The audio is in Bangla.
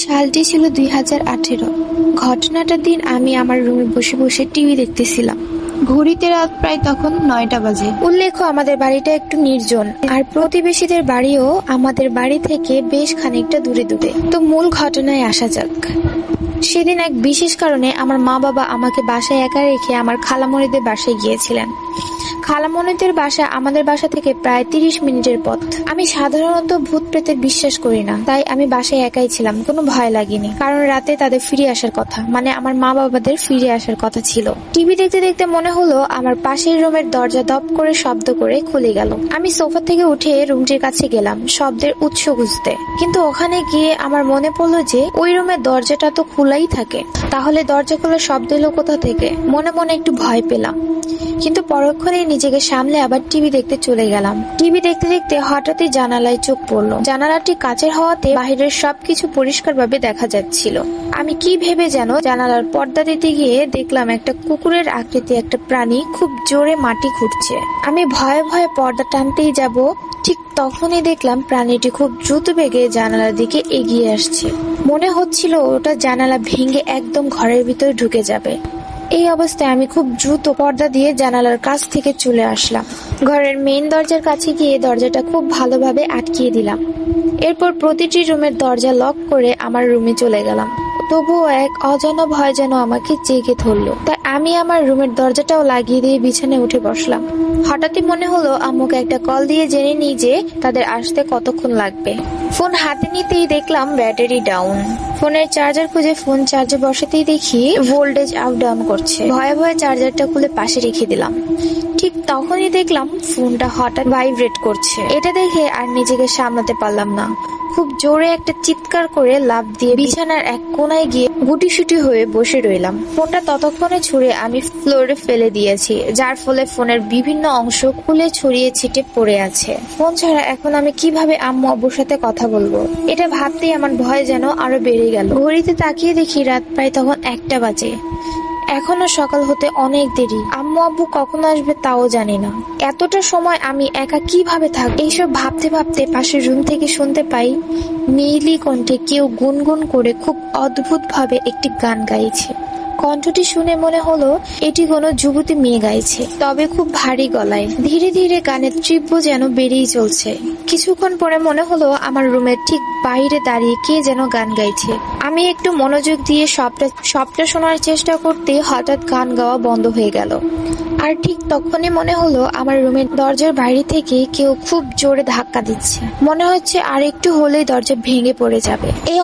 সালটি ছিল 2018। ঘটনাটার দিন আমি আমার রুমে বসে বসে টিভি দেখতেছিলাম। ঘড়িতে রাত প্রায় তখন 9টা বাজে। উল্লেখ্য, আমাদের বাড়িটা একটু নির্জন, আর প্রতিবেশীদের বাড়িও আমাদের বাড়ি থেকে বেশ খানিকটা দূরে দূরে। তো মূল ঘটনায় আসা যাক। সেদিন এক বিশেষ কারণে আমার মা বাবা আমাকে বাসায় একা রেখে আমার খালামণিদের বাসায় গিয়েছিলেন। খালামণিদের বাসা আমাদের বাসা থেকে প্রায় 30 মিনিটের পথ। আমি সাধারণত ভূত প্রেতে বিশ্বাস করি না, তাই আমি বাসায় একাই ছিলাম। কোনো ভয় লাগেনি, কারণ রাতে তাদের ফিরে আসার কথা, মানে আমার মা বাবাদের ফিরে আসার কথা ছিল। টিভি দেখতে দেখতে মনে হলো আমার পাশের রুমের দরজা দপ করে শব্দ করে খুলে গেল। আমি সোফা থেকে উঠে রুমটির কাছে গেলাম শব্দের উৎস খুঁজতে, কিন্তু ওখানে গিয়ে আমার মনে পড়লো যে ওই রুমের দরজাটা তো খোলাই থাকে। তাহলে দরজা খোলার শব্দ এলো কোথা থেকে? মনে মনে একটু ভয় পেলাম, কিন্তু পরক্ষণে নিজেকে সামলে আবার টিভি দেখতে চলে গেলাম। টিভি দেখতে দেখতে হঠাৎই জানালায় চোখ পড়লো। জানালাটি কাচের হওয়াতে বাহিরের সবকিছু পরিষ্কারভাবে দেখা যাচ্ছিল। আমি কি ভেবে যেন জানালার পর্দা দিতে গিয়ে দেখলাম একটা কুকুরের আকৃতি একটা প্রাণী খুব জোরে মাটি খুঁড়ছে। আমি ভয়ে ভয়ে পর্দা টানতেই যাব, ঠিক তখনই দেখলাম প্রাণীটি খুব দ্রুত বেগে জানালার দিকে এগিয়ে আসছে। মনে হচ্ছিল ওটা জানালা ভেঙে একদম ঘরের ভিতরে ঢুকে যাবে। এই অবস্থায় আমি খুব দ্রুত পর্দা দিয়ে জানালার কাছ থেকে চলে আসলাম। ঘরের মেইন দরজার কাছে গিয়ে দরজাটা খুব ভালোভাবে আটকিয়ে দিলাম। এরপর প্রতিটি রুমের দরজা লক করে আমার রুমে চলে গেলাম। তবুও এক অজানা ভয় যেন আমাকে জেগে ধরলো, তাই আমি আমার রুমের দরজাটাও লাগিয়ে দিয়ে বিছানায় উঠে বসলাম। হঠাৎই মনে হলো আম্মুকে একটা কল দিয়ে জেনে নিই যে তাদের আসতে কতক্ষণ লাগবে। ফোন হাতে নিতেই দেখলাম ব্যাটারি ডাউন। ফোনের চার্জার খুঁজে ফোন চার্জে বসাতেই দেখি ভোল্টেজ আপ ডাউন করছে। ভয়ে ভয়ে চার্জারটা খুলে পাশে রেখে দিলাম। ঠিক তখনই দেখলাম ফোনটা হঠাৎ ভাইব্রেট করছে। এটা দেখে আর নিজেকে সামলাতে পারলাম না। খুব জোরে একটা চিৎকার করে লাফ দিয়ে বিছানার এক কোনায় গিয়ে গুটিসুটি হয়ে বসে রইলাম। ফোনটা ততক্ষণে ছুঁড়ে আমি ফ্লোরে ফেলে দিয়েছি, যার ফলে ফোনের বিভিন্ন অংশ খুলে ছড়িয়ে ছিটে পড়ে আছে। ফোন ছাড়া এখন আমি কিভাবে আম্মু আব্বুর সাথে কথা বলবো? এটা ভাবতেই আমার ভয় যেন আরো বেড়ে গেল। ঘড়িতে তাকিয়ে দেখি রাত প্রায় তখন 1টা বাজে। এখনো সকাল হতে অনেক দেরি। আম্মু আব্বু কখন আসবে তাও জানি না। এতটা সময় আমি একা কিভাবে থাকবো? এইসব ভাবতে ভাবতে পাশের রুম থেকে শুনতে পাই নীলি কণ্ঠে কেউ গুনগুন করে খুব অদ্ভুত ভাবে একটি গান গাইছে। কণ্ঠটি শুনে মনে হলো এটি কোনো যুবতী মেয়ে গাইছে, তবে খুব ভারী গলায়। ধীরে ধীরে গানের তীব্র যেন বেড়েই চলছে। কিছুক্ষণ পরে মনে হলো আমার রুমের ঠিক বাইরে দাঁড়িয়ে কে যেন গান গাইছে। আমি একটু মনোযোগ দিয়ে সবটা শোনার চেষ্টা করতে হঠাৎ গান গাওয়া বন্ধ হয়ে গেল। আর ঠিক তখনই মনে হলো আমার রুমের দরজার বাইরে থেকে কেউ খুব জোরে ধাক্কা দিচ্ছে। মনে হচ্ছে আর একটু হলেই দরজা ভেঙে পড়ে যাবে। এই